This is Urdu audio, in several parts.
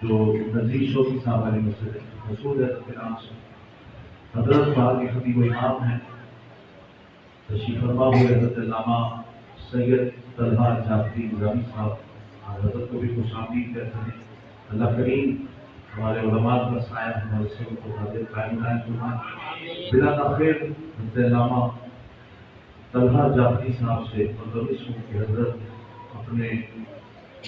جو نذیر شوقی صاحب والی مسجد ہے، مسعود حضرت کے نام سے حضرت وہاں کے خطیب و امام ہیں، تشریف فرما ہوئے حضرت علامہ سید طلحہ جعفری نظامی صاحب، حضرت کو بھی خوش آمدید کہتے ہیں۔ اللہ کریم ہمارے علماء کا سایہ ہمارے سب کو حاضر قائم فرمائے۔ بلا تاخیر حضرت علامہ طلحہ جعفری صاحب سے مدرس ہوں کہ حضرت اپنے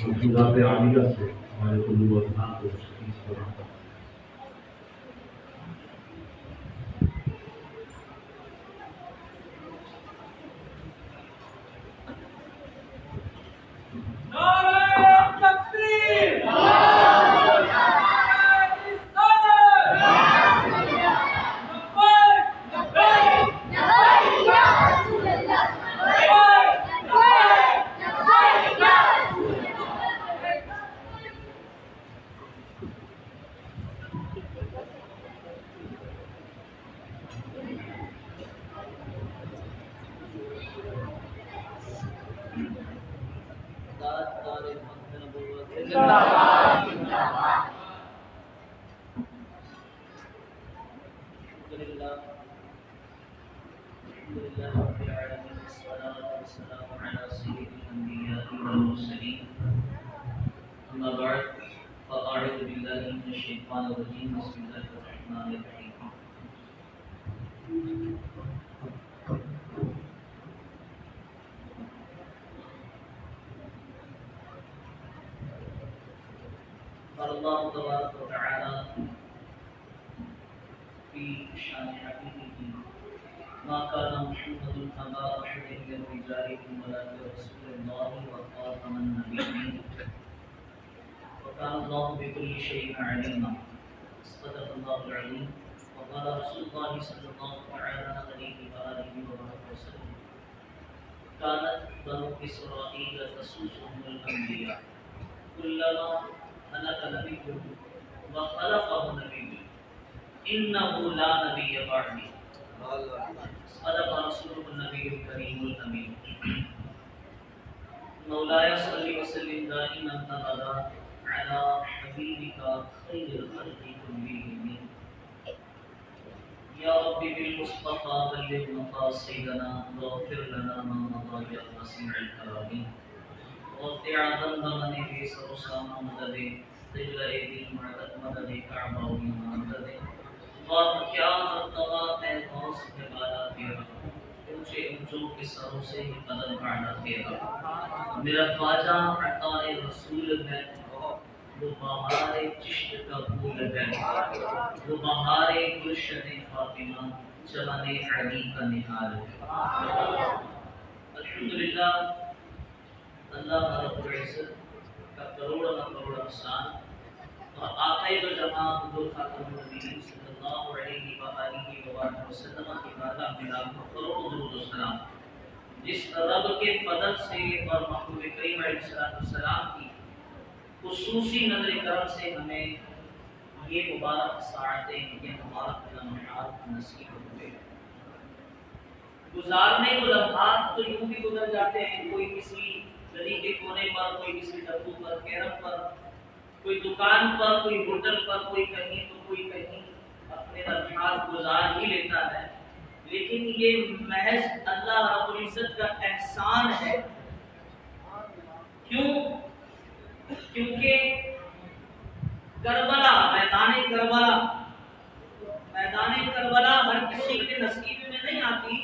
ملفوظات عالیہ سے ہمارے قلوب و اذہان کو تشخیص فرمائے۔ أما بعد فأعوذ بالله من الشيطان الرجيم بسم الله الرحمن الرحيم قال الله تبارك وتعالى في شأن حبيبه ما كان محمد أبا أحد من رجالكم ولكن رسول الله وخاتم النبيين وكان الله بكل شيء عليما صدق الله العظيم وقال رسول الله صلى الله عليه وآله وسلم كانت بنو إسرائيل تسوسهم الأنبياء كلما هلك نبي وخلقه نبي إنه لا نبي بعدي صدق رسوله النبي الكريم الأمين مولاي صل وسلم دائما أبدا على حبيبك خير الخلق كلهم يا رب بالمصطفى بلغ مقاصدنا واغفر لنا ما مضى يا واسع الكرام ووسع ذنب من في سرسام مدد طفل ايدي مدد كعبه مدد اور کیا مرتبہ ہے غوث کے بالا تیرا اونچے اونچوں کے سروں سے ہی قدم بڑھنا تیرا میرا خواجہ عطا رسول ہے وہ بہار چشت کا پھول ہے وہ بہار گلشن فاطمہ چمن علی کا نہال ہے۔ الحمدللہ اللہ رب العزت کا کروڑ احسان اور آقا دو جہاں حضور خاتم النبیین صلی اللہ علیہ وآلہ وسلم کی بارگاہ میں لاکھوں کروڑوں درود و سلام، جس رب کے فضل سے اور محبوب کریم علیہ السلام کی خصوصی نظر کرم سے ہمیں یہ مبارک ساعتیں یہ مبارک لمحات نصیب ہوئے۔ گزارنے کو لمحات تو یوں بھی گزر جاتے ہیں، کوئی کسی گلی کے کونے پر، کوئی کسی ڈبو پر، کیرم پر، کوئی دکان پر، کوئی ہوٹل پر، کوئی کہیں تو کوئی کہیں اپنے لمحات گزار ہی لیتا ہے، لیکن یہ محض اللہ رب العزت کا احسان ہے۔ کیوں؟ کیونکہ کربلا، میدان کربلا ہر کسی کے نصیب میں نہیں آتی،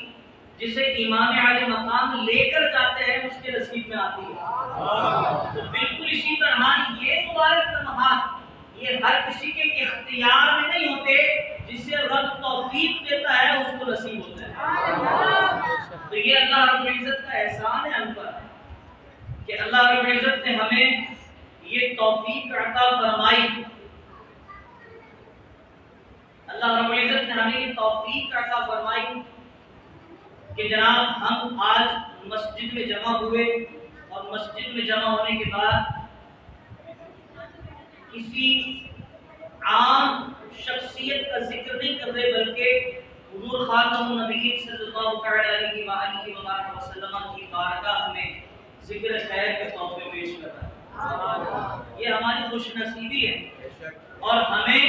جسے امام عالی مقام لے کر جاتے ہیں اس کے نصیب میں آتی ہے۔ تو بالکل اسی طرح یہ مبارک لمحات یہ ہر کسی کے اختیار میں نہیں ہوتے، جسے رب توفیق دیتا ہے اس کو نصیب ہوتا ہے۔ تو یہ اللہ رب العزت کا احسان ہے ہم پر کہ اللہ رب العزت نے ہمیں یہ توفیق عطا فرمائی، اللہ رب العزت نے ہمیں یہ توفیق عطا فرمائی کہ جناب ہم آج مسجد میں جمع ہوئے، اور مسجد میں جمع ہونے کے بعد کسی عام شخصیت کا ذکر نہیں کر رہے، بلکہ حضور خاتم النبیین صلی اللہ علیہ وآلہ وسلم کی بارگاہ میں ذکر خیر کے طور پہ پیش کر رہا ہے۔ یہ ہماری خوش نصیبی ہے، اور ہمیں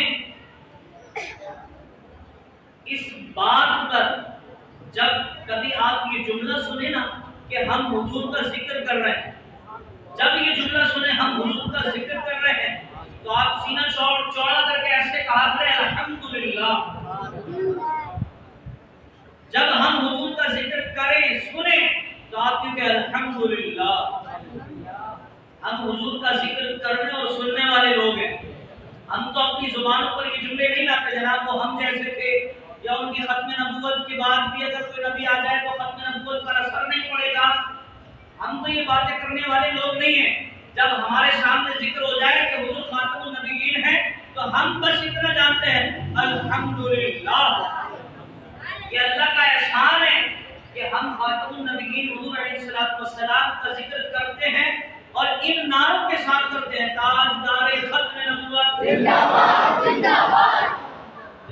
اس بات پر جب کبھی آپ یہ جملہ سنیں نا کہ ہم حضور کا ذکر کر رہے ہیں، جب یہ جملہ سنیں ہم حضور کا ذکر کر رہے ہیں، تو آپ سینہ چوڑا کر کے ایسے کہا کریں الحمدللہ۔ جب ہم حضور کا ذکر کریں سنیں تو آپ کیوں کہ الحمدللہ۔ ہم حضور کا ذکر کرنے اور سننے والے لوگ ہیں، ہم تو اپنی زبانوں پر یہ جملے نہیں لاتے جناب وہ ہم جیسے تھے، یا ان کی ختم نبوت کے بعد بھی اگر کوئی نبی آ جائے تو ختم نبوت پر اثر نہیں پڑے گا۔ ہم تو یہ باتیں کرنے والے لوگ نہیں ہیں۔ جب ہمارے سامنے ذکر ہو جائے کہ حضور خاتم النبیین ہیں تو ہم بس اتنا جانتے ہیں الحمدللہ۔ یہ اللہ کا احسان ہے کہ ہم خاتم النبیین حضور علیہ الصلوۃ والسلام کا ذکر کرتے ہیں اور ان نعروں کے ساتھ کرتے ہیں تاجدار ختم نبوت زندہ باد زندہ باد۔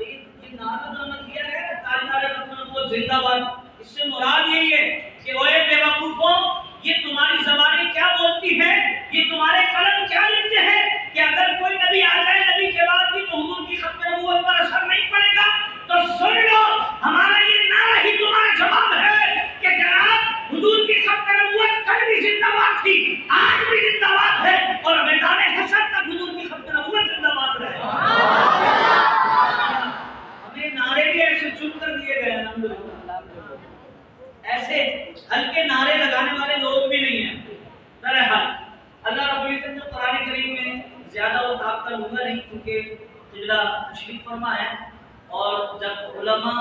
یہ نعرہ جو ہمیں دیا گیا ہے تاجدار ختم نبوت زندہ باد، اس سے مراد یہی ہے کہ اوے بے وقوفوں، یہ تمہاری زبانیں کیا بولتی ہیں، یہ تمہارے قلم کیا لکھتے ہیں کہ اگر کوئی نبی آ جائے نبی کے بعد بھی تو حضور کی ختم نبوت پر اثر نہیں پڑے گا، تو سن لو ہمارا یہ نعرہ ہی تمہارا جواب ہے کہ جناب حضور کی ختم نبوت کل بھی زندہ باد تھی، آج بھی زندہ باد ہے، اور میدان حشر تک حضور کی ختم نبوت زندہ باد رہے۔ ہمیں نعرے بھی ایسے چن کر دیے گئے الحمدللہ، ایسے ہلکے نعرے لگانے والے لوگ بھی نہیں ہیں۔ بہرحال اللہ رب العزت نے قرآن کریم میں زیادہ وہ آپ کا لوں گا نہیں کیونکہ قبلہ تشریف فرما ہے، اور جب علماء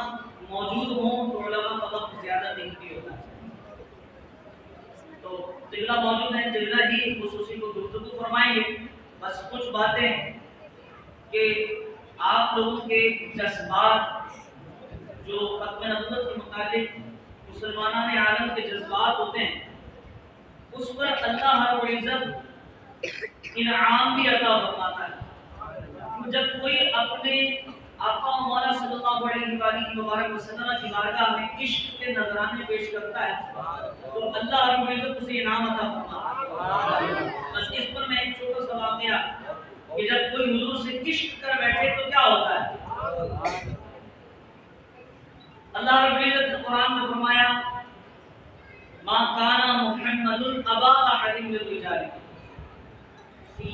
موجود ہوں تو علماء کا وقت زیادہ قیمتی ہوتا ہے، تو قبلہ موجود ہے، قبلہ ہی خصوصی کو گفتگو فرمائیں گے۔ بس کچھ باتیں کہ آپ لوگوں کے جذبات جو ختم نبوت کے متعلق مسلمانان عالم کے جذبات ہوتے ہیں، اس پر اللہ رب العزت انعام بھی عطا فرماتا ہے۔ جب کوئی اپنے آقا و مولا صلی اللہ علیہ وآلہ وبارک وسلم کی بارگاہ میں عشق کے نذرانے پیش کرتا ہے تو اللہ رب العزت اسے انعام عطا فرماتا ہے۔ بس اس پر میں ایک چھوٹا سا واقعہ کہ جب کوئی حضور سے عشق کر بیٹھے تو کیا ہوتا ہے۔ اللہ رب العزت نے قرآن میں فرمایا ما کان محمد ابا احد من الرجال،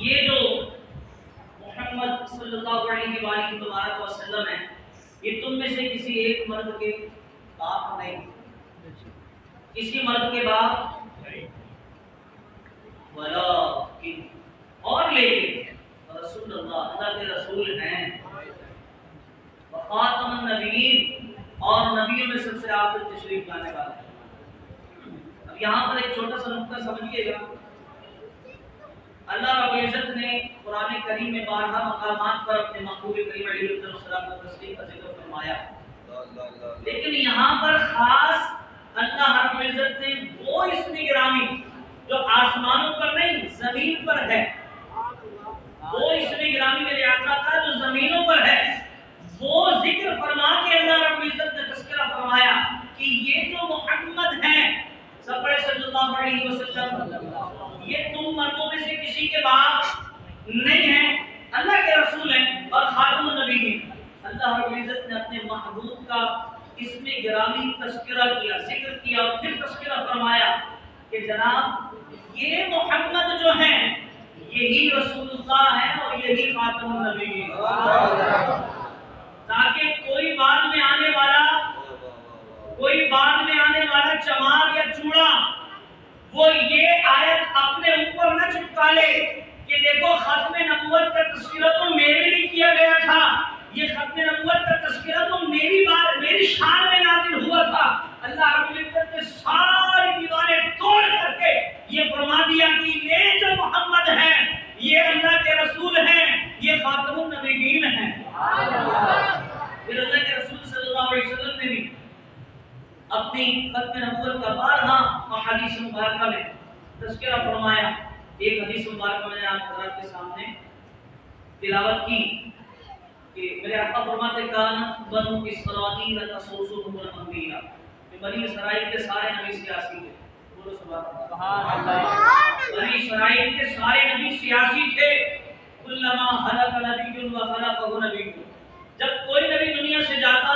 یہ جو محمد صلی اللہ علیہ وآلہ وسلم ہے یہ تم میں سے کسی ایک مرد کے باپ نہیں، کسی مرد کے باپ نہیں، ولیکن اور لیکن رسول اللہ کے رسول ہیں، وخاتم النبیین اور نبیوں میں سب سے آخر تشریف لانے والا ہے۔ اب یہاں پر ایک چھوٹا سا نقطہ سمجھیے گا، اللہ رب العزت نے قرآن کریم میں بارہا مقامات پر اپنے محبوب کریم علیہ السلام و تسلیم کا ذکر فرمایا، لیکن یہاں پر خاص اللہ رب العزت نے وہ اسم گرامی جو آسمانوں پر نہیں زمین پر ہے، وہ اسم گرامی میرے آقا کا جو زمینوں پر ہے، وہ ذکر فرما کے اللہ رب العزت نے تذکرہ فرمایا کہ یہ جو محمد ہیں صلی اللہ علیہ وسلم، یہ تم مردوں میں سے کسی کے باپ نہیں ہیں، اللہ کے رسول ہیں اور خاتم النبیین۔ اللہ رب العزت نے اپنے محبوب کا اسم گرامی تذکرہ کیا، ذکر کیا، اور پھر تذکرہ فرمایا کہ جناب یہ محمد جو ہیں یہی رسول اللہ ہیں اور یہی خاتم النبیین، تاکہ کوئی بعد میں آنے والا چمار یا چوڑا وہ یہ آیت اپنے اوپر نہ چپکا لے کہ دیکھو ختم نبوت کا تذکرہ تو میرے لیے کیا گیا تھا، یہ ختم نبوت کا تذکرہ تو میری شان میں نازل ہوا تھا۔ اللہ رب العزت نے ساری دیواریں توڑ کر کے یہ فرما دیا کہ یہ جو محمد ہیں یہ اللہ کے رسول ہیں، یہ خاتم النبیین ہیں۔ پھر اللہ کے رسول صلی اللہ علیہ وسلم نے بھی اپنی ختم نبوت کا بارہا احادیث مبارکہ میں تذکرہ فرمایا۔ ایک حدیث مبارکہ میں نے آپ حضرات کے سامنے تلاوت کی کہ میرے آقا فرماتے کانت بنو اسرائیل تسوسهم الانبیاء، کہ بنی اسرائیل کے سارے نبی سیاسی تھے۔ بولو سبحان اللہ۔ بنی اسرائیل کے سارے نبی سیاسی تھے. کلما ہلک نبی وخلفہ نبی، جب کوئی نبی دنیا سے جاتا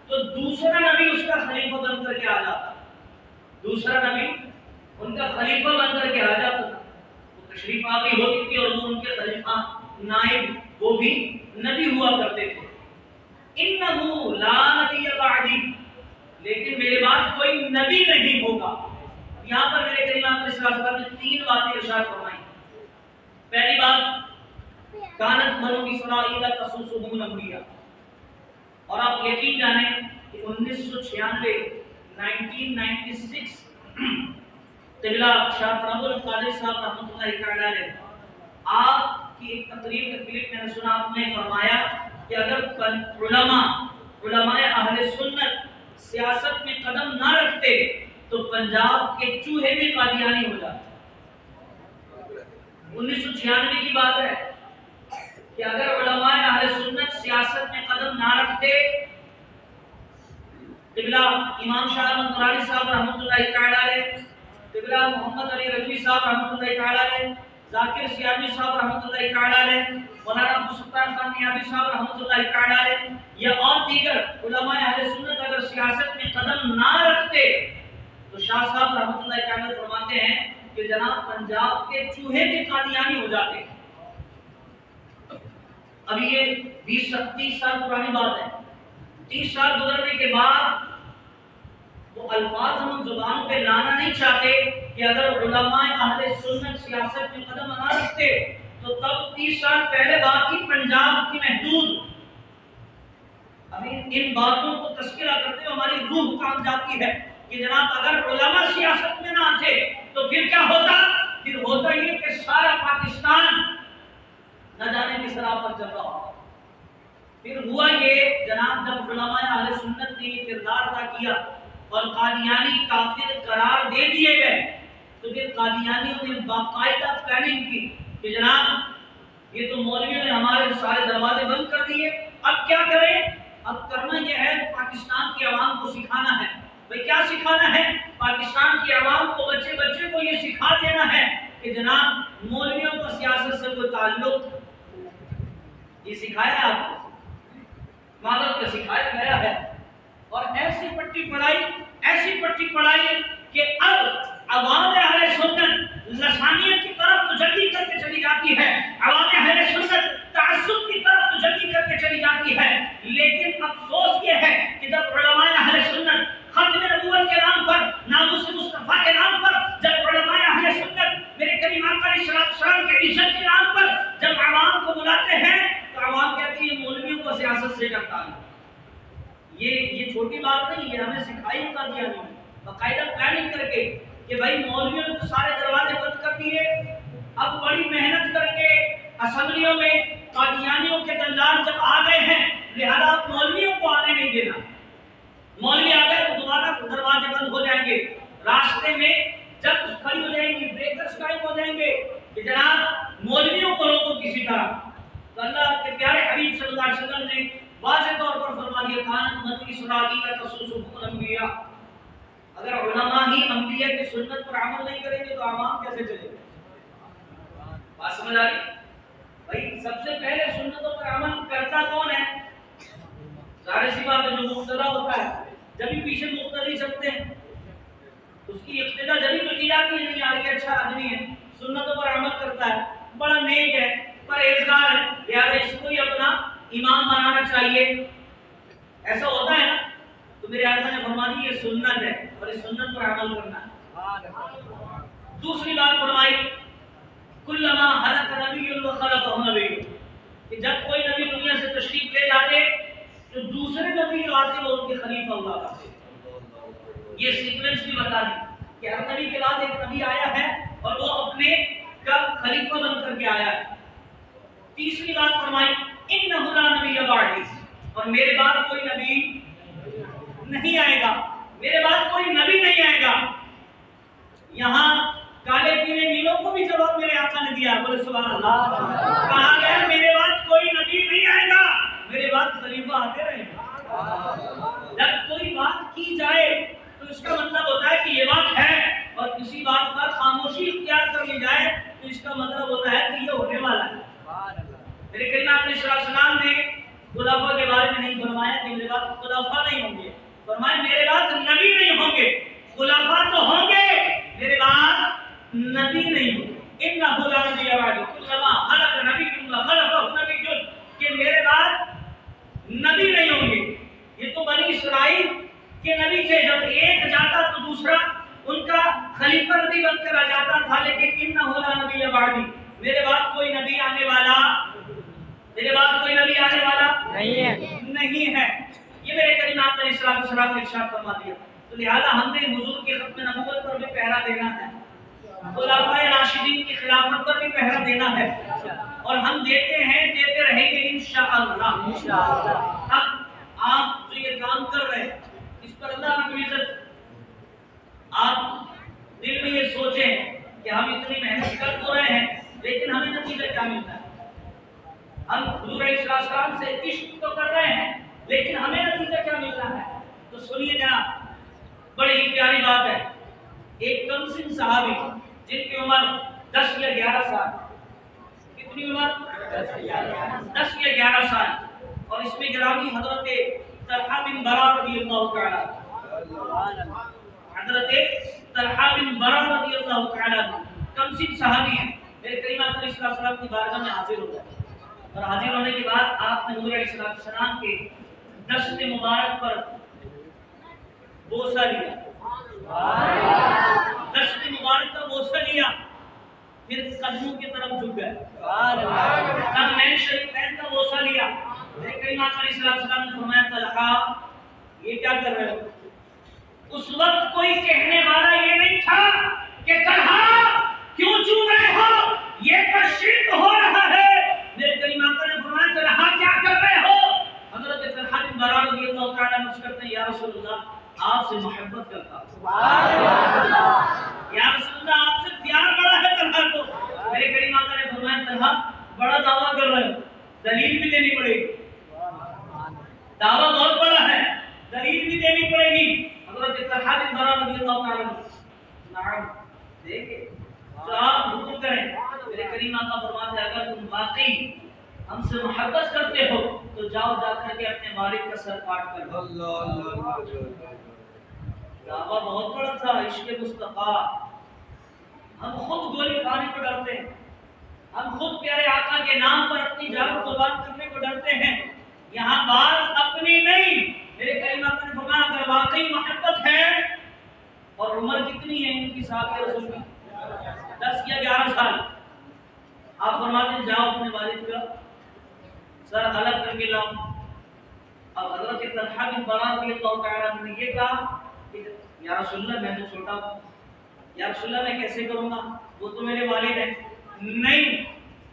تو دوسرا نبی اس کا خلیفہ بن کر کے آ جاتا، دوسرا نبی ان کا خلیفہ بن کر کے آ جاتا تھا. وہ تشریف آوری ہوتی تھی اور وہ ان کے خلیفہ نائب وہ بھی نبی ہوا کرتے تھے. انہو لا نبی بعدی، لیکن میرے بعد کوئی نبی نہیں ہوگا. یہاں پر میرے کریم آقا صلی اللہ علیہ وسلم نے 3 باتیں ارشاد فرمائی. پہلی بات، کانت بنو اسرائیل تسوسهم الانبیاء، اور آپ یقین جانیں کہ 1996 قبلہ شاہ فرامل القادری صاحب رحمۃ اللہ تعالی علیہ آپ کی ایک تقریر کا کلپ میں نے سنا، آپ نے فرمایا کہ اگر علماء اہل سنت سیاست میں قدم نہ رکھتے تو پنجاب کے چوہے بھی قادیانی ہو جاتے. 1996 کی بات ہے کہ اگر علماء اہل سنت سیاست میں قدم نہ رکھتے، قبلہ امام شاہ احمد مرادی صاحب رحمۃ اللہ تعالی علیہ، قبلہ محمد علی رضوی صاحب رحمۃ اللہ تعالی علیہ، ذاکر سیاجی صاحب رحمۃ اللہ تعالی علیہ، مولانا عبدالستار خان نیابی صاحب رحمۃ اللہ تعالی علیہ، یا اور دیگر علماء اہل سنت اگر سیاست میں قدم نہ رکھتے تو شاہ صاحب رحمۃ اللہ تعالی علیہ فرماتے ہیں کہ جناب پنجاب کے چوہے بھی قادیانی ہو جاتے. اب یہ 20-30 سال پرانی بات ہے. 30 سال گزرنے کے بعد وہ الفاظ ہم زبان پہ لانا نہیں چاہتے کہ اگر علماء اہل سنت سیاست میں قدم نہ رکھتے تو تب 30 سال پہلے بات کی پنجاب کی محدود. ابھی ان باتوں کو تذکرہ کرتے ہوئے ہماری روح کام جاتی ہے کہ جناب اگر علماء سیاست میں نہ آتے تو پھر کیا ہوتا؟ پھر ہوتا یہ کہ سارا پاکستان نہ جانے کس راہ پر چل رہا ہوتا. پھر ہوا یہ جناب جب علماء اہل سنت نے یہ کردار ادا کیا اور قادیانی کافر قرار دے دیے گئے تو پھر قادیانیوں نے باقاعدہ پلاننگ کی کہ جناب یہ تو مولویوں نے ہمارے سارے دروازے بند کر دیے، اب کیا کریں؟ اب کرنا یہ ہے پاکستان کی عوام کو سکھانا ہے. بھئی کیا سکھانا ہے؟ پاکستان کی عوام کو بچے کو یہ سکھا دینا ہے کہ جناب مولویوں کا سیاست سے کوئی تعلق، یہ سکھایا ہے آپ کو، مادت کا سکھایا گیا ہے. اور ایسی پٹی پڑھائی کہ اب عوام اہل سنت لسانیت کی طرف تو جلدی کر کے چلی جاتی ہے، عوام اہل سنت تعصب کی طرف تو جلدی کر کے چلی جاتی ہے. لیکن افسوس یہ ہے کہ جب علماء اہل سنت ختم نبوت کے نام پر، ناموس مصطفیٰ کے نام پر، جب علماء اہل سنت میرے کریم آقا علیہ السلام کے عزت کے نام پر جب عوام کو بلاتے ہیں تو عوام کہتی ہے مولویوں کو سیاست سے کرتا ہے. یہ چھوٹی بات نہیں ہے، ہمیں سکھائی ہوتا دیا نہیں، باقاعدہ پلاننگ کر کے کہ بھائی مولویوں نے تو سارے دروازے بند کر دیے، اب بڑی محنت کر کے اسمبلیوں میں قادیانیوں کے دلال جب آ گئے ہیں لہذا اب مولویوں کو آنے نہیں دینا. مولوی آ گئے تو دوبارہ دروازے بند ہو جائیں گے، راستے میں جب کھڑی ہو جائیں گی، بریکرز قائم ہو جائیں گے کہ جناب مولویوں کو روکو کسی طرح. تو اللہ کے پیارے حبیب صلی اللہ علیہ وسلم نے واضح طور پر فرما دیا کانت بنی اسرائیل تسوسهم الانبیاء. اگر علماء ہی انبیاء کی سنت پر عمل نہیں کریں گے تو عوام کیسے چلے گا؟ بات سمجھ آ رہی؟ بھائی سب سے پہلے سنتوں پر عمل کرتا کون ہے؟ ظاہر سی بات ہے جو مقتدا ہوتا ہے. جب بھی پیچھے مقتدی چلتے ہیں اس کی اقتدا جبھی تو کی جاتی ہے، نہیں آگے اچھا آدمی ہے، سنتوں پر عمل کرتا ہے، بڑا نیک ہے، پرہیزگار ہے، لہٰذا اس کو ہی اپنا امام بنانا چاہیے. ایسا ہوتا ہے نا؟ تو میرے آقا نے فرما دی یہ سنت ہے اور اس سنت پر عمل کرنا ہے. دوسری بات فرمائی کلما ہلک نبی وخلفہ نبی، کہ جب کوئی نبی دنیا سے تشریف لے جاتے تو دوسرے نبی جو آتے وہ ان کے خلیفہ ہوا کرتے. یہ سیکوینس بھی بتا دی کہ ہر نبی کے بعد ایک نبی آیا ہے اور وہ اپنے کا خلیفہ بن کر کے آیا ہے. تیسری بات فرمائی انہ لا نبی بعدی، اور میرے بعد کوئی نبی نہیں آئے گا، میرے بعد کوئی نبی نہیں آئے گا. یہاں کالے پیلے نیلوں کو بھی جواب میرے آقا نے دیا، بولے سبحان اللہ. کہا گیا میرے بعد کوئی نبی نہیں آئے گا، میرے بعد خلیفہ آتے رہیں گے. جب کوئی بات کی جائے تو اس کا مطلب ہوتا ہے کہ یہ بات ہے اور کسی بات پر خاموشی اختیار کر لی آپ علیہ السلام نے خلافہ کے بارے میں نہیں فرمایا کہ میرے بعد خلافہ نہیں ہوں گے، فرمایا میرے بعد نبی نہیں ہوں گے، خلافہ تو ہوں گے میرے بعد نبی نہیں ہوں گے۔ انہ لا نبی بعد کلما خلق نبی خلق نبی، کہ میرے بعد نبی نہیں ہوں گے۔ یہ تو بنی اسرائیل کے نبی تھے، جب ایک جاتا تو دوسرا ان کا خلیفہ نبی بن کر آ جاتا تھا، لیکن انہ لا نبی بعد، میرے بعد کوئی نبی آنے والا، میرے بعد کوئی نبی آنے والا نہیں ہے۔ یہ میرے کریم آقا علیہ السلام نے ارشاد فرما دیا۔ تو لہذا ہم نے حضور کے ختم نبوت پر بھی پہرا دینا ہے، خلفائے راشدین کی خلافت پر بھی پہرا دینا ہے، اور ہم دیتے ہیں، دیتے رہیں گے انشاءاللہ۔ اب آپ جو یہ کام کر رہے ہیں اس پر اللہ رب العزت، آپ دل میں یہ سوچیں کہ ہم اتنی محنت کر تو رہے ہیں لیکن ہمیں نتیجہ کیا ملتا ہے؟ ہم حضور علیہ السلام سے عشق تو کر رہے ہیں لیکن ہمیں نتیجہ کیا مل رہا ہے؟ تو سنیے جناب، بڑی ہی پیاری بات ہے۔ ایک کم سن صحابی جن کی عمر 10 یا 11 سال، کتنی عمر؟ 10 یا 11 سال، اور اس میں گرامی حضرت طلحہ بن برا رضی اللہ تعالی، حضرت طلحہ بن برا رضی اللہ تعالی کم سن صحابی ہیں۔ میرے کریم آقا علیہ السلام کی بارگاہ میں حاضر ہو گئے، اور حاضر ہونے کے بعد آپ نے حضور علیہ السلام کے دست مبارک پر بوسہ لیا، دست مبارک کا بوسہ لیا، پھر قدموں کی طرف جھک گئے، حرمین شریفین کا بوسہ لیا۔ میرے کریم آقا علیہ السلام نے فرمایا طلحہ یہ کیا کر رہے ہو؟ اس وقت کوئی کہنے والا یہ نہیں تھا کہ طلحہ کیوں چوم رہے ہو، یہ تو شرک ہو رہا ہے۔ میرے کریم آقا نے فرمایا طلحہ کیا کر رہے ہو؟ حضرت طلحہ بن برا رضی اللہ تعالیٰ عنہ کرتے ہیں یا رسول اللہ آپ سے محبت کرتا ہوں، یا رسول اللہ آپ سے پیار بڑا ہے طلحہ کو۔ میرے کریم آقا نے فرمایا طلحہ بڑا دعویٰ کر رہے ہو، دلیل بھی دینی پڑے گی، دعویٰ بہت بڑا ہے، دلیل بھی دینی پڑے گی۔ حضرت طلحہ بن برا رضی اللہ تعالیٰ عنہ نعم دیکھیں جو آپ حکم کریں۔ میرے کریم آقا فرماتے ہیں اگر تم واقعی ہم سے محبت کرتے ہو تو جاؤ جا کر کے اپنے والد کا سر کاٹ کر دو۔ دعویٰ بہت بڑا تھا، عشق مصطفیٰ۔ ہم خود گولی کھانے کو ڈرتے ہیں، ہم خود پیارے آقا کے نام پر اپنی جان قربان کرنے کو ڈرتے ہیں، یہاں بات اپنی نہیں۔ میرے کریم آقا نے فرمایا اگر واقعی محبت ہے، اور عمر کتنی ہے ان کی صحابہ رسول کی؟ 10 یا 11 سال۔ آپ فرماتے ہیں جاؤ اپنے والد کا سر الگ کر کے لاؤ۔ اب حضرت طلحہ بن برا رضی اللہ تعالیٰ عنہ نے یہ کہا کہ یا رسول اللہ میں تو چھوٹا ہوں، یا رسول اللہ میں کیسے کروں گا، وہ تو میرے والد ہیں۔ نہیں،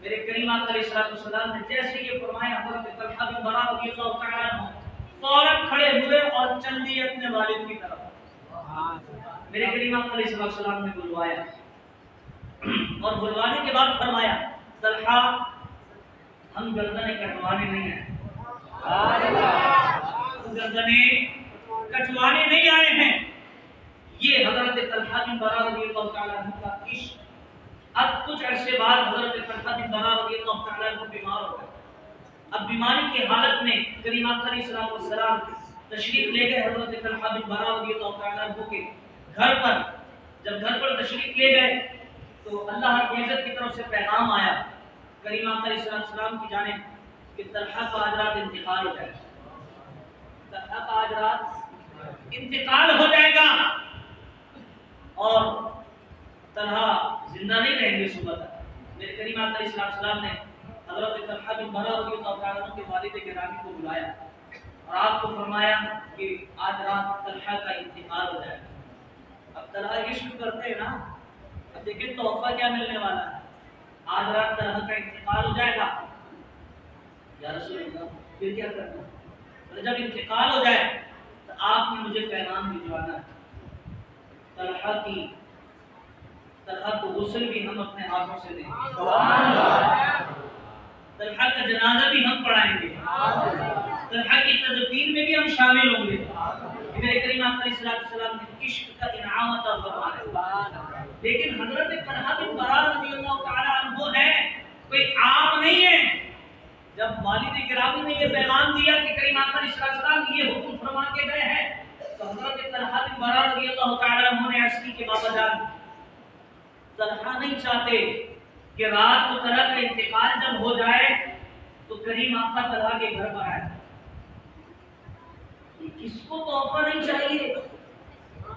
میرے کریم آقا علیہ السلام نے جیسے یہ فرمایا حضرت طلحہ بن برا رضی اللہ تعالیٰ عنہ فوراً کھڑے ہوئے اور چل دیے اپنے والد کی طرف۔ میرے کریم آقا علیہ السلام نے بلوایا، اور بلوانے کے بعد فرمایا طلحہ ہم گردنیں کٹوانے نہیں آئے، گردنیں کٹوانے نہیں آئے ہیں۔ یہ حضرت طلحہ بن برا رضی اللہ تعالیٰ عنہ کا عشق۔ اب کچھ عرصے بعد حضرت طلحہ بن برا رضی اللہ تعالیٰ عنہ بیمار ہو گئے۔ اب بیماری کی حالت میں کریم آقا علیہ السلام تشریف لے گئے حضرت طلحہ بن برا رضی اللہ تعالیٰ عنہ کے گھر پر۔ جب گھر پر تشریف لے گئے تو اللہ رب العزت کی طرف سے پیغام آیا کریم آقا علیہ السلام کی جانب کہ طلحہ کا آج رات انتقال ہو جائے گا، طلحہ کا آج رات انتقال ہو جائے گا، اور طلحہ زندہ نہیں رہیں گے صبح تک۔ میرے کریم آقا علیہ السلام نے حضرت طلحہ بن برا رضی اللہ تعالیٰ عنہ کے والد گرامی کو بلایا اور آپ کو فرمایا کہ آج رات طلحہ کا انتقال ہو جائے گا۔ اب طلحہ عشق کرتے ہیں نا، اب دیکھیں تحفہ کیا ملنے والا ہے، آج رات طلحہ کا انتقال ہو جائے گا۔ یا رسول اللہ پھر کیا کرنا ہے؟ جب انتقال ہو جائے تو آپ نے مجھے پیغام بھجوانا ہے، طلحہ کو غسل بھی ہم اپنے ہاتھوں سے دیں گے، طلحہ کا جنازہ بھی ہم پڑھائیں گے، طلحہ کی تدفین میں بھی ہم شامل ہوں گے۔ میرے کریم آقا علیہ السلام نے عشق کا انعام عطا فرمایا۔ لیکن حضرت طلحہ بن برا رضی اللہ تعالیٰ عنہ ہے کوئی عام نہیں ہے، جب والد گرامی نے یہ پیغام دیا کہ کریم آقا علیہ السلام یہ حکم فرما کے گئے ہیں تو حضرت طلحہ بن برا رضی اللہ تعالی عنہ نے عرض کی کہ بابا جان طلحہ نہیں چاہتے کہ رات کو طلحہ کا انتقال جب ہو جائے تو کریم آقا طلحہ کے گھر پر آئے. کس کو تحفہ نہیں چاہیے؟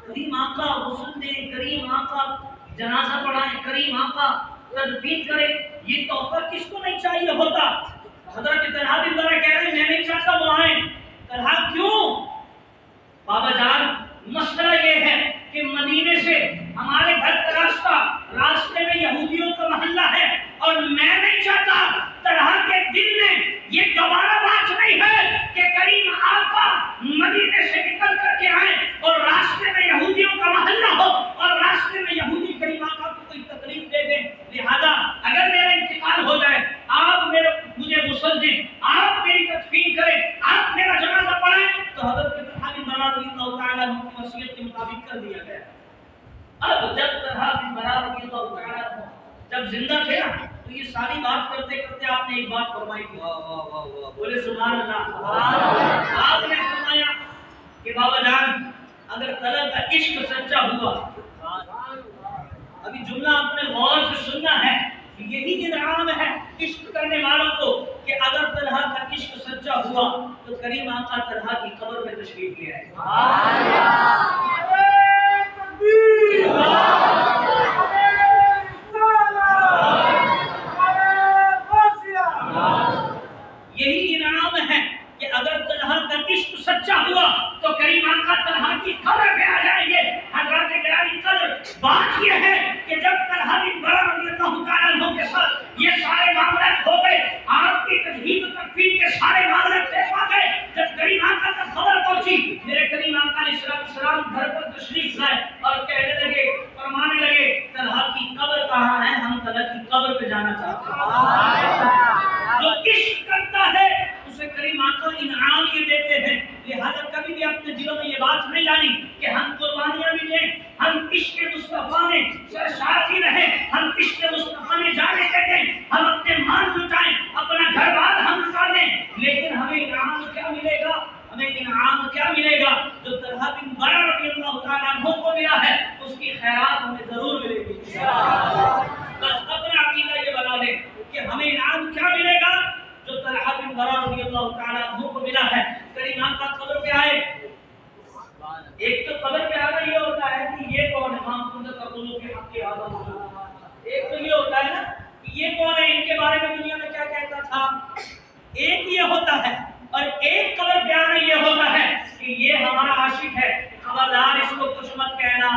کریم آقا غسل دے، کریم آقا جنازہ پڑھائیں، کریم آقا تدفین کرے، یہ تحفہ کس کو نہیں چاہیے ہوتا؟ حضرت طلحہ بن برا کہہ رہے ہیں میں نہیں چاہتا وہ آئیں. طلحہ کیوں؟ بابا جان مسئلہ یہ ہے کہ مدینے سے ہمارے گھر کا راستے میں یہودیوں کا محلہ ہے اور میں نہیں چاہتا، طلحہ کے دل میں یہ گوارا بات نہیں ہے کہ کریم آقا مدینے سے نکل کر کے آئے اور راستے میں یہودیوں کا محلہ ہو اور راستے میں یہودی کریم آقا کو کوئی تکلیف دے دیں. لہذا اگر میرا انتقال ہو جائے آپ مجھے غسل دیں، آپ میری تدفین کریں، آپ میرا جنازہ پڑھائیں. تو حضرت طلحہ بن برا رضی اللہ تعالی عنہ کی وصیت کے مطابق کر دیا گیا. اب جب طلحہ بن برا رضی اللہ تعالی عنہ جب زندہ تھے نا تو یہ ساری بات کرتے کرتے آپ نے ایک بات فرمائی تھی. بولے سبحان اللہ. آپ نے فرمایا کہ بابا جان اگر طلحہ کا عشق سچا ہوا، ابھی جملہ آپ نے غور سے سننا ہے، یہی انعام ہے عشق کرنے والوں کو کہ اگر طلحہ کا عشق سچا ہوا تو کریم آقا طلحہ کی قبر میں تشریف لے آئے. یہی انعام ہے کہ اگر طلحہ کا عشق سچا ہوا تو کریم آقا طلحہ کی قبر پہ آ جائیں گے. حضرات گرامی قدر بات یہ ہے کہ جب طلحہ بن برا رضی اللہ تعالیٰ عنہ کے ساتھ یہ سارے معاملات ہو گئے، آپ کی تجہیز و تکفین کے سارے معاملات طے پا گئے، جب کریم آقا تک خبر پہنچی میرے کریم آقا علیہ السلام گھر پر تشریف لائے اور کہنے لگے، فرمانے لگے طلحہ کی قبر کہاں ہے؟ ہم طلحہ کی قبر پہ جانا چاہتے ہیں. جو عشق کرتا ہے اسے کریم آقا انعام یہ دیتے ہیں. لہذا کبھی بھی اپنے دلوں میں یہ بات نہیں لانی کہ ہم قربانیاں بھی دیں، ہم عشق مصطفیٰ میں سرشار رہیں، ہم عشق مصطفیٰ میں جانے لگیں، ہم اپنے مال لٹائیں، اپنا گھر بار ہم لٹا دیں، لیکن ہمیں انعام کیا ملے گا؟ ہمیں انعام کیا ملے گا؟ جو طلحہ بن برا رضی اللہ تعالیٰ عنہ کو ملا ہے اس کی خیرات ہمیں ضرور ملے گی. بس اپنا عقیدہ یہ بنا لیں کہ ہمیں انعام کیا ملے گا جو طلحہ بن برا رضی اللہ تعالیٰ عنہ کو ملا ہے. کریم آقا قبر پہ آئے. ایک تو قبر پہ آنا یہ ہوتا ہے کہ یہ کون ہے؟ ماں کنت تقولوا فی حقی ھذا الرجل. ایک تو یہ ہوتا ہے نا کہ یہ کون ہے، ان کے بارے میں دنیا میں کیا کہتا تھا. ایک یہ ہوتا ہے اور ایک قبر پہ آنا یہ ہوتا ہے کہ یہ ہمارا عاشق ہے، خبردار اس کو کچھ مت کہنا.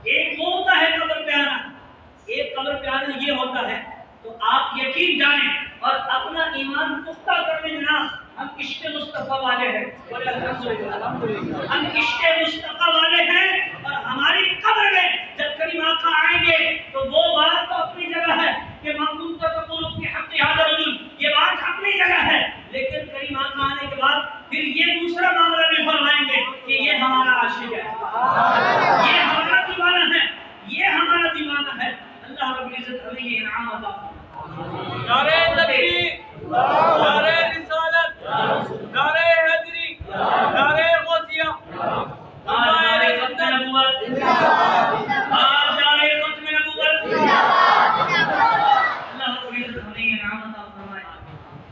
ایک وہ ہوتا ہے قبر پہ آنا، ایک قبر پہ آنا یہ ہوتا ہے. تو آپ یقین جانیں اور اپنا ایمان پختہ کرنے جناب ہم عشق مصطفیٰ والے ہیں. ہم عشق مصطفیٰ والے ہیں اور ہماری قبر میں جب کریم آقا آئیں گے تو وہ بات تو اپنی جگہ ہے کہ مقبول تقول فی حق ھذا الرجل، یہ بات اپنی جگہ ہے، لیکن کریم آقا آنے کے بعد پھر یہ دوسرا معاملہ بھی فرمائیں گے کہ یہ ہمارا عاشق ہے، یہ ہمارا دیوانہ ہے، یہ ہمارا دیوانہ ہے. اللہ رب العزت ہمیں یہ انعام عطا فرمائے. نعرہ تکبیر، نعرہ رسالت، نعرہ حیدری، نعرہ غوثیہ، نعرہ ختم نبوت، نعرہ ختم نبوت. اللہ رب العزت ہمیں یہ انعام عطا فرمائے.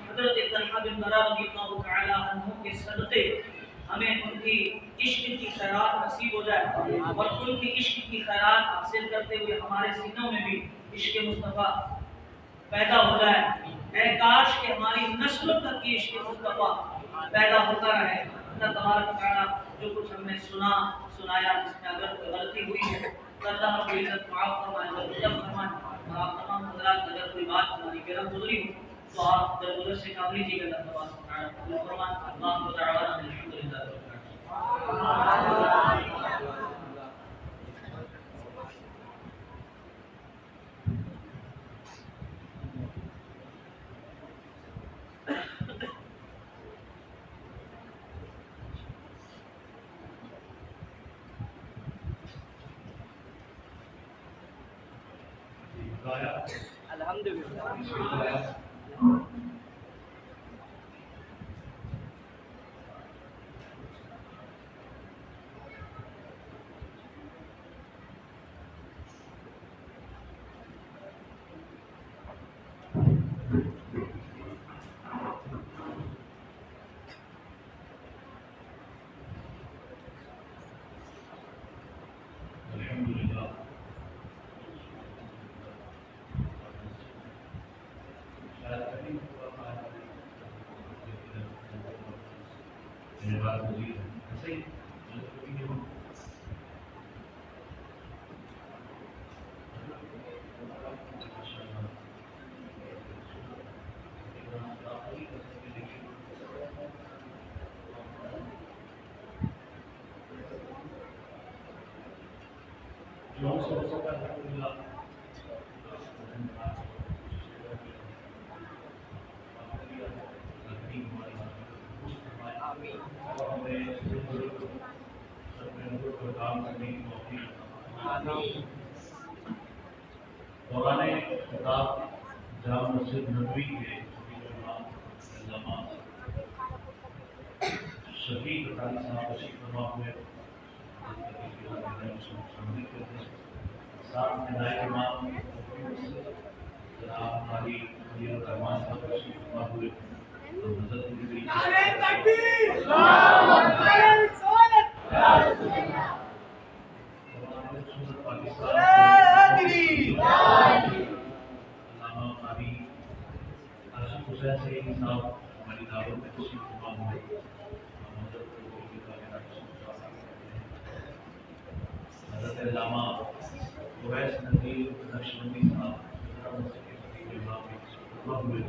حضرت طلحہ بن برا رضی اللہ تعالی عنہ کے صدقے ہمیں ان کی عشق کی خیرات نصیب ہو جائے اور ان کی عشق کی خیرات حاصل کرتے ہوئے ہمارے سینوں میں بھی عشق مصطفیٰ پیدا ہو جائے. اے کاش کہ ہماری نسلوں تک یہ عشق مصطفیٰ پیدا ہوتا رہے. اللہ تبارک و تعالیٰ جو کچھ ہم نے سنایا جس میں اگر کوئی غلطی ہوئی ہے تو اللہ رب العزت معاف فرمائے، رحم فرمائے. اور آپ تمام حضرات اگر کوئی بات ہماری غیر گزری ہو تو آپ درگزر سے کام لیجیے گا. اللہ تبارک و تعالیٰ قبول فرمائے. اللہ تعالیٰ الحمدللہ. الحمدللہ. الحمدللہ شاید کبھی میرے بات مزید ایسے ہی جو سے ہو سکتا ہے الحمدللہ کام کرنے کی توفیق دوران خطاب جامع مسجد نبوی کے علامہ شفیق اطاری صاحب تشریف فرما ہوئے ساتھ میں نائب امام جناب قاری علی الرحمان صاحب تشریف فرما ہوئے اور حضرت مدری نعرہ تکبیر نعرہ رسالت پاکستان علامہ قاری آصف حسین سعیدی صاحب ہماری دعوت میں تشریف فرما ہوئے حضرت علامہ اویس نذیر نقشبندی صاحب ہوئے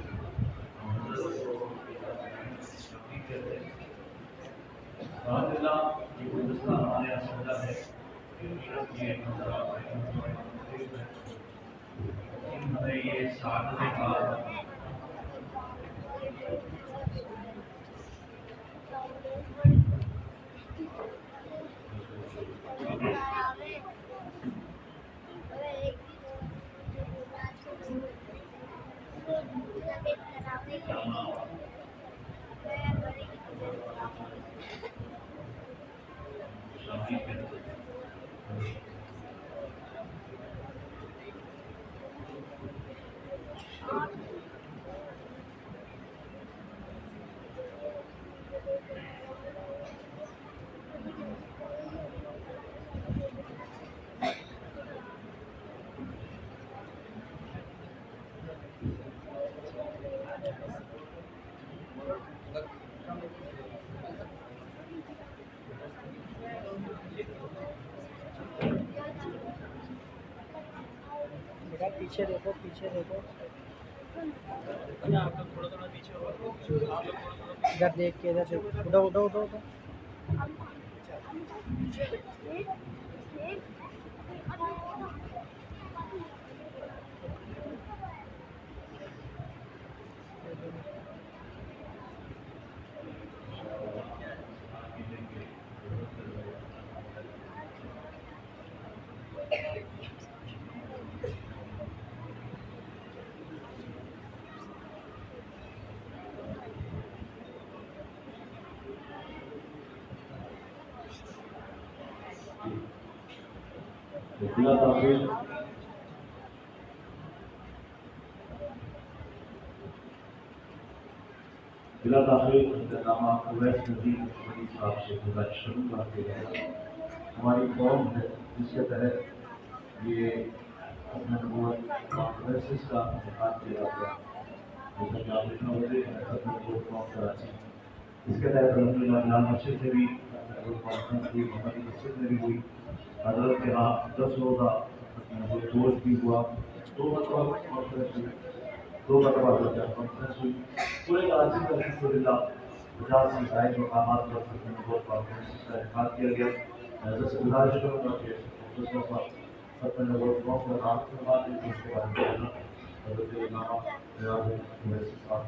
الحمد للہ یہ گلدستہ ہمارے یہاں سجا ہے یہ ہمیں یہ سعادت کا پیچھے دیکھو پیچھے دیکھو ادھر دیکھ کے ادھر دیکھو اٹھو اٹھو اٹھو اٹھو بلا تاخیر علامہ اویس نذیر نقشبندی صاحب سے گزارش شروع کرتے ہیں ہماری قوم ہے جس کے تحت یہ اپنے نبوت کانفرنسز کا انعقاد کیا جاتا ہے جیسا کہ آپ دیکھنا ہوتے ہیں اپنے نبوت قوم کراچی اس کے تحت الحمدللہ بلال مسجد میں بھی نبوت کانفرنس ہوئی محمدی مسجد میں بھی ہوئی حضرت کے ہاں 10 روزہ جوش بھی ہوا 2 مرتبہ کانفرنس ہوئی 2 مرتبہ کانفرنس ہوئی پورے کراچی میں الحمدللہ 50 سے زائد مقامات پر نبوت کانفرنس کا انعقاد کیا گیا حضرت سے گزارش کروں گا کہ دوسروں کا اپنے نبوت قوم کا نام کروا دیں اس کے بعد حضرت علامہ ریاض اویسی صاحب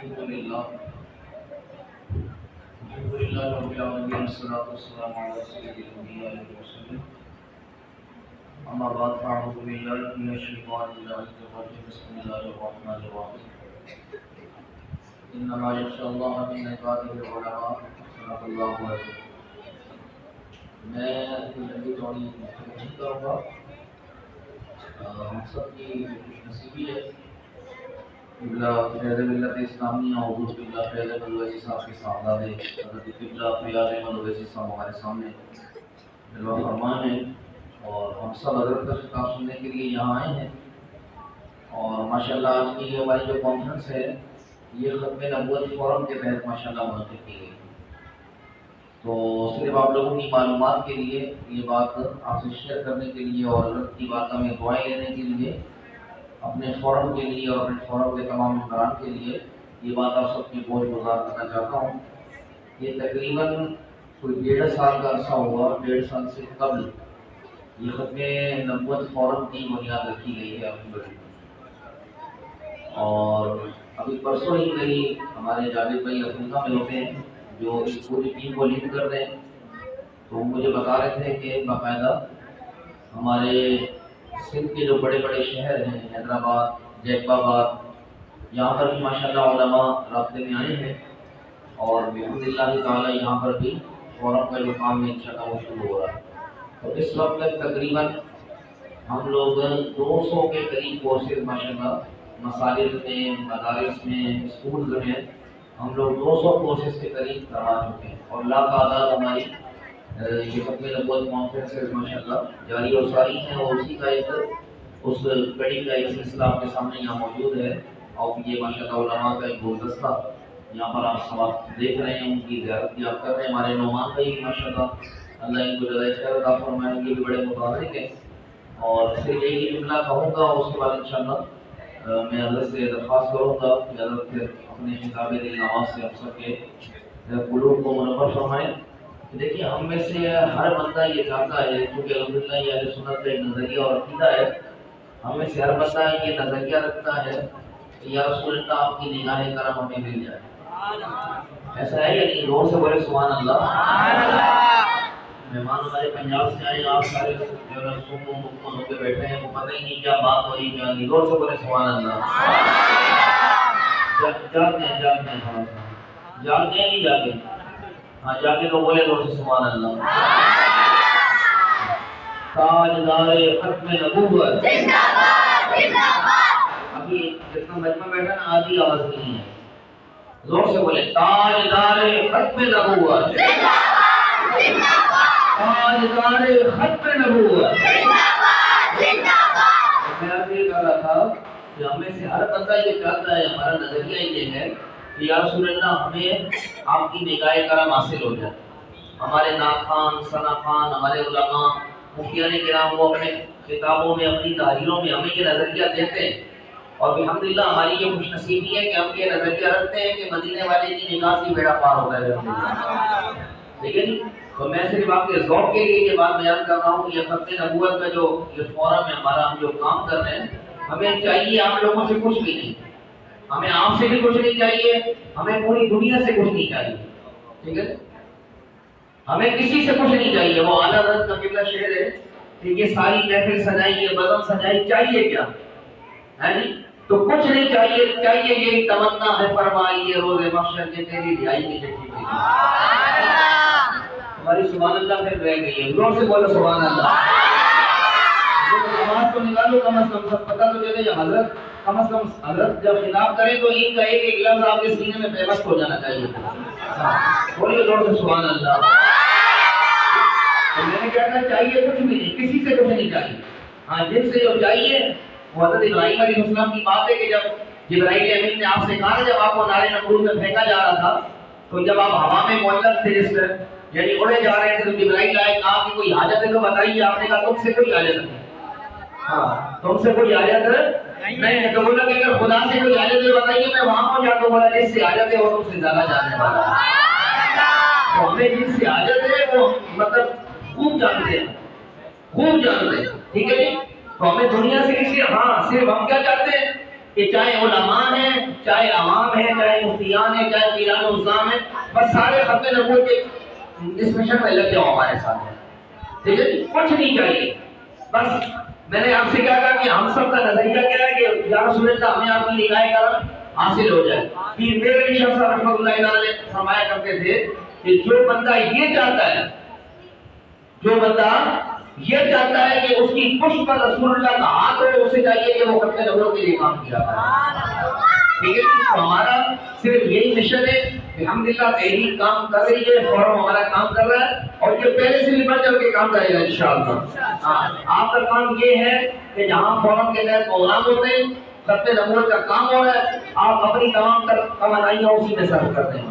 الحمدللہ لله رب العالمين والصلاة والسلام على سيد الأنبياء والمرسلين أما بعد فأعوذ بالله من الشيطان الرجيم بسم الله الرحمن الرحيم إنما يخشى الله من عباده العلماء صدق الله العظيم. میں لمبی چوڑی نہیں کروں گا. ہم سب کی نصیبی ہے فیض ملت اسلامیہ حضور قبلہ فیض ملویسی صاحب کے سامنے حضرت قبلہ فیاض ملویسی صاحب ہمارے سامنے جلوہ فرمان ہے اور ہم سب حضرت کا خطاب سننے کے لیے یہاں آئے ہیں. اور ماشاءاللہ آج کی یہ ہماری جو کانفرنس ہے یہ ختم نبوت فورم کے تحت ماشاءاللہ منعقد کی گئی. تو صرف آپ لوگوں کی معلومات کے لیے یہ بات آپ سے شیئر کرنے کے لیے اور حضرت کی باتوں میں دعائیں لینے کے لیے اپنے فورم کے لیے اور اپنے فورم کے تمام ممبران کے لیے یہ بات آپ سب کی بہت گزار کرنا چاہتا ہوں. یہ تقریباً کوئی 1.5 سال کا عرصہ ہوا. 1.5 سال سے قبل یہ ختم نبوت فورم کی بنیاد رکھی گئی ہے اپنی بڑی. اور ابھی پرسوں ہی میری ہمارے جاوید بھائی افریقہ میں ہوتے ہیں جو اس پوری ٹیم کو لیڈ کر رہے ہیں. تو وہ مجھے بتا رہے تھے کہ باقاعدہ ہمارے سندھ کے جو بڑے بڑے شہر ہیں حیدرآباد جیکب آباد یہاں پر بھی ماشاءاللہ علماء رابطے میں آئے ہیں اور بحمدللہ تعالیٰ یہاں پر بھی فورم کا جو کام ہے انشاءاللہ وہ شروع ہو رہا ہے. تو اس وقت تک تقریباً ہم لوگ 200 کے قریب کورسز ماشاءاللہ مساجد میں مدارس میں اسکولز میں ہم لوگ 200 کورسز کے قریب کروا چکے ہیں. اور لا تعداد ہماری یہ ختم نبوت کانفرنسز ماشاءاللہ جاری اور ساری ہیں اور اسی کا ایک اس کڑی کا ایک سلسلہ آپ کے سامنے یہاں موجود ہے. اور یہ ماشاءاللہ علماء کا ایک گلدستہ یہاں پر آپ سب دیکھ رہے ہیں ان کی زیارت بھی آپ کر رہے ہیں. ہمارے نعمان بھائی ماشاءاللہ اللہ ان کو جزائے خیر عطا فرمائے یہ بھی بڑے متحرک ہیں. اور صرف ایک ہی جملہ کہوں گا اور اس کے بعد انشاءاللہ میں حضرت سے درخواست کروں گا کہ حضرت اپنے خطاب دل نواز سے ہم سب کے قلوب کو منور فرمائیں. دیکھیے ہم میں سے ہر بندہ یہ چاہتا ہے کیونکہ الحمدللہ یہ اہل سنت کا ایک نظریہ اور عقیدہ ہے. ہم میں سے ہر بندہ یہ نظریہ رکھتا ہے کہ یا رسول اللہ آپ کی نگاہ کرم ہمیں مل جائے. ایسا ہے یا نہیں؟ زور سے بولے سبحان اللہ. مہمان ہمارے پنجاب سے آئے آپ سارے جو ہے سنوں ہو کے بیٹھے ہیں پتہ ہی نہیں کیا بات ہو رہی کیا نہیں. زور سے بولے سبحان اللہ. جاگتے ہیں نہیں جاگے. ہاں جا کے تو بولے زور سے سبحان اللہ. تاجدار ختم نبوت زندہ باد زندہ باد. ابھی جتنا مجمع بیٹھا نا آدھی آواز نہیں ہے. زور سے بولے تاجدار ختم نبوت زندہ باد زندہ باد. تاجدار ختم نبوت زندہ باد زندہ باد. میں یہ کہہ رہا تھا کہ ہمیں سے ہر بندہ یہ چاہتا ہے ہمارا نظریہ یہ ہے کہ یا رسول اللہ ہمیں آپ کی نگاہ کرم حاصل ہو جائے. ہمارے نعت خوان ثنا خوان ہمارے علماء مفتیان کرام وہ اپنے کتابوں میں اپنی تحریروں میں ہمیں یہ نظریہ دیتے ہیں. اور الحمدللہ ہماری یہ خوش نصیبی ہے کہ ہم یہ نظریہ رکھتے ہیں کہ مدینے والے کی نگاہ سے بیڑا پار ہوتا ہے. ٹھیک ہے جی. تو میں صرف آپ کے ذوق کے لیے یہ بات بیان کر رہا ہوں کہ یہ ختم نبوت کا جو یہ فورم ہے ہمارا ہم جو کام کر رہے ہیں ہمیں چاہیے آپ لوگوں سے کچھ بھی نہیں. ہمیں آپ سے بھی کچھ نہیں چاہیے. ہمیں پوری دنیا سے کچھ نہیں چاہیے. ٹھیک ہے. ہمیں کسی سے کچھ نہیں چاہیے. وہ اعلیٰ حضرت کا قبلہ شعر ہے کہ یہ ساری محفل سجائی یہ بزم سجائی چاہیے کیا ہے جی. تو کچھ نہیں چاہیے. چاہیے یہ تمنا ہے فرمائیے روز محشر کے تیری رہائی کی چٹھی پہ. ہماری سبحان اللہ پھر رہ گئی ہے. زور سے بولو سبحان اللہ. نماز کو نکالو کم از کم سب پتہ تو چلے. حضرت کم از کم حضرت جب خطاب کریں تو ان کا ایک ایک لفظ آپ کے سینے میں پیوست ہو جانا چاہیے. بولیے زور سے سبحان اللہ. تو میں نے کہا چاہیے کچھ بھی نہیں. کسی سے کچھ نہیں چاہیے. ہاں جن سے جو چاہیے وہ حضرت ابراہیم علیہ السلام کی بات ہے کہ جب جبرائیل امین نے آپ سے کہا جب آپ کو نار نمرود میں پھینکا جا رہا تھا تو جب آپ ہوا میں معلق تھے جس پر یعنی اڑے جا رہے تھے تو جبرائیل آئے کہا کہ کوئی حاجت ہے تو بتائیے. آپ نے کہا تم سے کوئی حاجت نہیں. ہاں تم سے کوئی حاجت نہیں ہے. تو بولا کہ اگر خدا سے کوئی حاجت ہے بتائیے میں وہاں پہنچ جاتا ہوں. بولا جس سے حاجت ہے وہ تم سے زیادہ جاننے والا ہے. تو ہمیں جن سے حاجت ہے وہ مطلب خوب جانتے ہیں. خوب جانتے ہیں. ٹھیک ہے جی. تو ہمیں دنیا سے کسی ہاں صرف ہم کیا چاہتے ہیں کہ چاہے علماء ہیں، چاہے عوام ہیں، چاہے مفتیان ہیں، چاہے پیران الزام ہیں، بس سارے ختم نبوت کے اس مشن میں لگ جاؤ ہمارے ساتھ. ٹھیک ہے جی، کچھ نہیں چاہیے. بس میں نے آپ سے کہا تھا کہ ہم سب کا نظریہ کیا ہے کہ یا رسول اللہ ہمیں آپ کی نگاہ کرم حاصل ہو جائے. پھر میرے شیخ صاحب رحمۃ اللہ علیہ فرمایا کرتے تھے کہ جو بندہ یہ چاہتا ہے، جو بندہ یہ چاہتا ہے کہ اس کی پشت پر رسول اللہ کا ہاتھ ہو، اسے چاہیے کہ وہ ختم نبوت کے لیے کام کیا کرے. ٹھیک ہے، تو ہمارا صرف یہی مشن ہے. الحمدللہ تحریک کام کر رہی ہے، فورم ہمارا کام کر رہا ہے، اور یہ پہلے سے بھی بڑھ چڑھ کے کام کرے گا انشاءاللہ. آپ کا کام یہ ہے کہ جہاں فورم کے تحت پروگرام ہوتے ہیں، ختم نبوت کا کام ہو رہا ہے، آپ اپنی تمام توانائیاں اسی میں صرف کرتے ہیں.